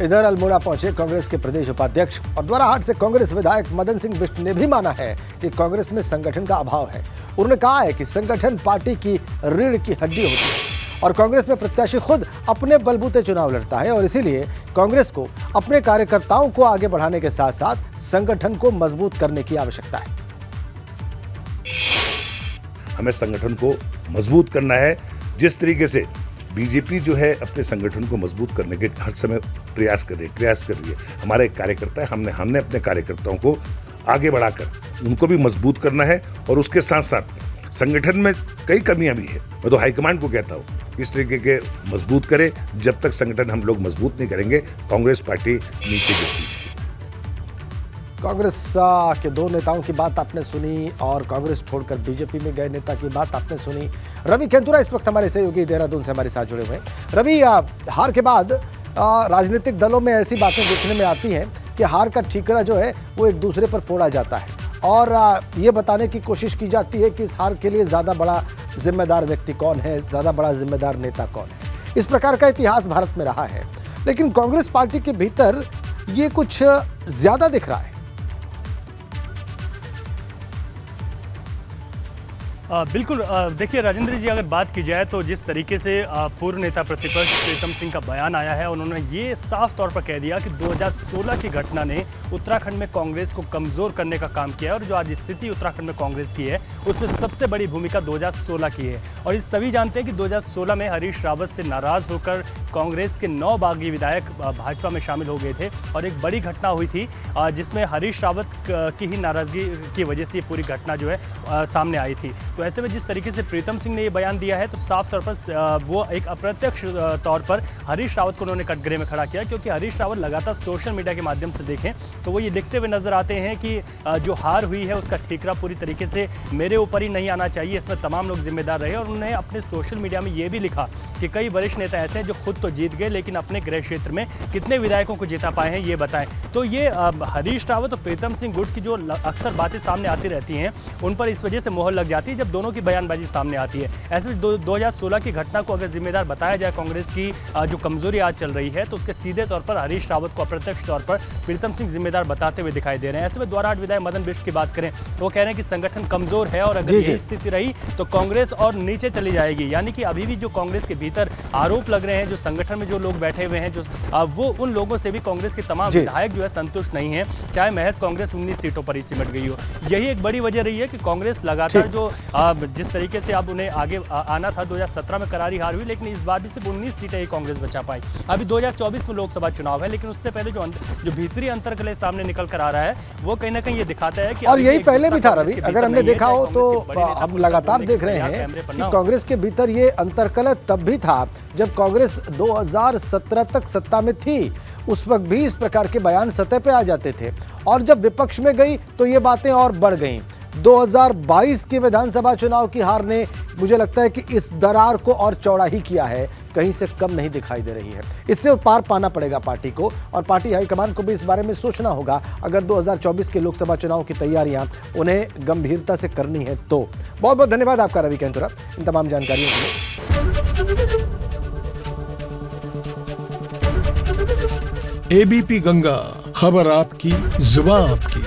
इधर अल्मोड़ा पहुंचे कांग्रेस के प्रदेश उपाध्यक्ष और द्वाराहाट से कांग्रेस विधायक मदन सिंह बिष्ट ने भी माना है कि कांग्रेस में संगठन का अभाव है। उन्होंने कहा है कि संगठन पार्टी की रीढ़ की हड्डी होती है और कांग्रेस में प्रत्याशी खुद अपने बलबूते चुनाव लड़ता है और इसीलिए कांग्रेस को अपने कार्यकर्ताओं को आगे बढ़ाने के साथ साथ संगठन को मजबूत करने की आवश्यकता है। हमें संगठन को मजबूत करना है। जिस तरीके से बीजेपी जो है अपने संगठन को मजबूत करने के हर समय प्रयास कर रही है। हमारे कार्यकर्ता है, हमने अपने कार्यकर्ताओं को आगे बढ़ाकर उनको भी मजबूत करना है और उसके साथ साथ संगठन में कई कमियां भी है। मैं तो हाईकमान को कहता हूँ इस तरीके के मजबूत करें। जब तक संगठन हम लोग मजबूत नहीं करेंगे कांग्रेस पार्टी नीचे गिरती है। कांग्रेस के दो नेताओं की बात आपने सुनी और कांग्रेस छोड़कर बीजेपी में गए नेता की बात आपने सुनी। रवि केंतुरा इस वक्त हमारे सहयोगी देहरादून से हमारे साथ जुड़े हुए हैं। रवि, हार के बाद राजनीतिक दलों में ऐसी बातें देखने में आती हैं कि हार का ठीकरा जो है वो एक दूसरे पर फोड़ा जाता है और ये बताने की कोशिश की जाती है कि इस हार के लिए ज़्यादा बड़ा जिम्मेदार व्यक्ति कौन है, ज़्यादा बड़ा जिम्मेदार नेता कौन है। इस प्रकार का इतिहास भारत में रहा है, लेकिन कांग्रेस पार्टी के भीतर ये कुछ ज़्यादा दिख रहा है। बिल्कुल, देखिए राजेंद्र जी, अगर बात की जाए तो जिस तरीके से पूर्व नेता प्रतिपक्ष प्रीतम सिंह का बयान आया है, उन्होंने ये साफ तौर पर कह दिया कि 2016 की घटना ने उत्तराखंड में कांग्रेस को कमज़ोर करने का काम किया है और जो आज स्थिति उत्तराखंड में कांग्रेस की है उसमें सबसे बड़ी भूमिका 2016 की है। और इस सभी जानते हैं कि 2016 में हरीश रावत से नाराज़ होकर कांग्रेस के 9 बागी विधायक भाजपा में शामिल हो गए थे और एक बड़ी घटना हुई थी जिसमें हरीश रावत की ही नाराज़गी की वजह से ये पूरी घटना जो है सामने आई थी। तो ऐसे में जिस तरीके से प्रीतम सिंह ने ये बयान दिया है तो साफ तौर पर वो एक अप्रत्यक्ष तौर पर हरीश रावत को उन्होंने कटघरे में खड़ा किया, क्योंकि हरीश रावत लगातार सोशल मीडिया के माध्यम से देखें तो वो ये लिखते हुए नजर आते हैं कि जो हार हुई है उसका ठीकरा पूरी तरीके से मेरे ऊपर ही नहीं आना चाहिए, इसमें तमाम लोग जिम्मेदार रहे। और उन्होंने अपने सोशल मीडिया में ये भी लिखा कि कई वरिष्ठ नेता ऐसे हैं जो खुद तो जीत गए लेकिन अपने गृह क्षेत्र में कितने विधायकों को जिता पाए हैं ये बताएं। तो ये हरीश रावत और प्रीतम सिंह गुट की जो अक्सर बातें सामने आती रहती हैं उन पर इस वजह से मोहर लग जाती है जब दोनों की बयानबाजी सामने आती है। ऐसे में 2016 की घटना को अगर जिम्मेदार बताया जाए कांग्रेस की जो कमजोरी आज चल रही है तो उसके सीधे तौर पर हरीश रावत को अप्रत्यक्ष तौर पर प्रीतम सिंह जिम्मेदार बताते हुए दिखाई दे रहे हैं। ऐसे में द्वाराहाट विधायक मदन बिष्ट की बात करें तो वो कह रहे हैं कि संगठन कमजोर है और अगर यही स्थिति रही तो कांग्रेस और नीचे चली जाएगी। यानी कि अभी भी जो कांग्रेस के भीतर आरोप लग रहे हैं, जो संगठन में जो लोग बैठे हुए हैं, जो वो उन लोगों से भी कांग्रेस के तमाम विधायक जो है संतुष्ट नहीं है, चाहे महज कांग्रेस 19 सीटों पर ही सिमट गई हो। यही एक बड़ी वजह रही है कि कांग्रेस लगातार जो जिस तरीके से अब उन्हें आगे आना था 2017 में करारी हार हुई, लेकिन इस बार भी सिर्फ 19 सीटें ही कांग्रेस बचा पाई। अभी 2024 में लोकसभा चुनाव है, लेकिन उससे पहले जो भीतरी अंतर कलह सामने निकल कर आ रहा है वो कहीं ना कहीं ये दिखाता है कि और यही पहले भी था रवि, अगर हमने देखा हो तो हम लगातार देख रहे हैं कि कांग्रेस के भीतर ये अंतरकलह तब भी था जब कांग्रेस 2017 तक सत्ता में थी। उस वक्त भी इस प्रकार के बयान सतह पे आ जाते थे और जब विपक्ष में गई तो ये बातें और बढ़ गईं। 2022 के विधानसभा चुनाव की हार ने मुझे लगता है कि इस दरार को और चौड़ा ही किया है, कहीं से कम नहीं दिखाई दे रही है। इससे पार पाना पड़ेगा पार्टी को और पार्टी हाईकमान को भी इस बारे में सोचना होगा अगर 2024 के लोकसभा चुनाव की तैयारियां उन्हें गंभीरता से करनी है तो। बहुत बहुत धन्यवाद आपका रवि केंतुरा इन तमाम जानकारियों के लिए। एबीपी गंगा, खबर आपकी, जुबान आपकी।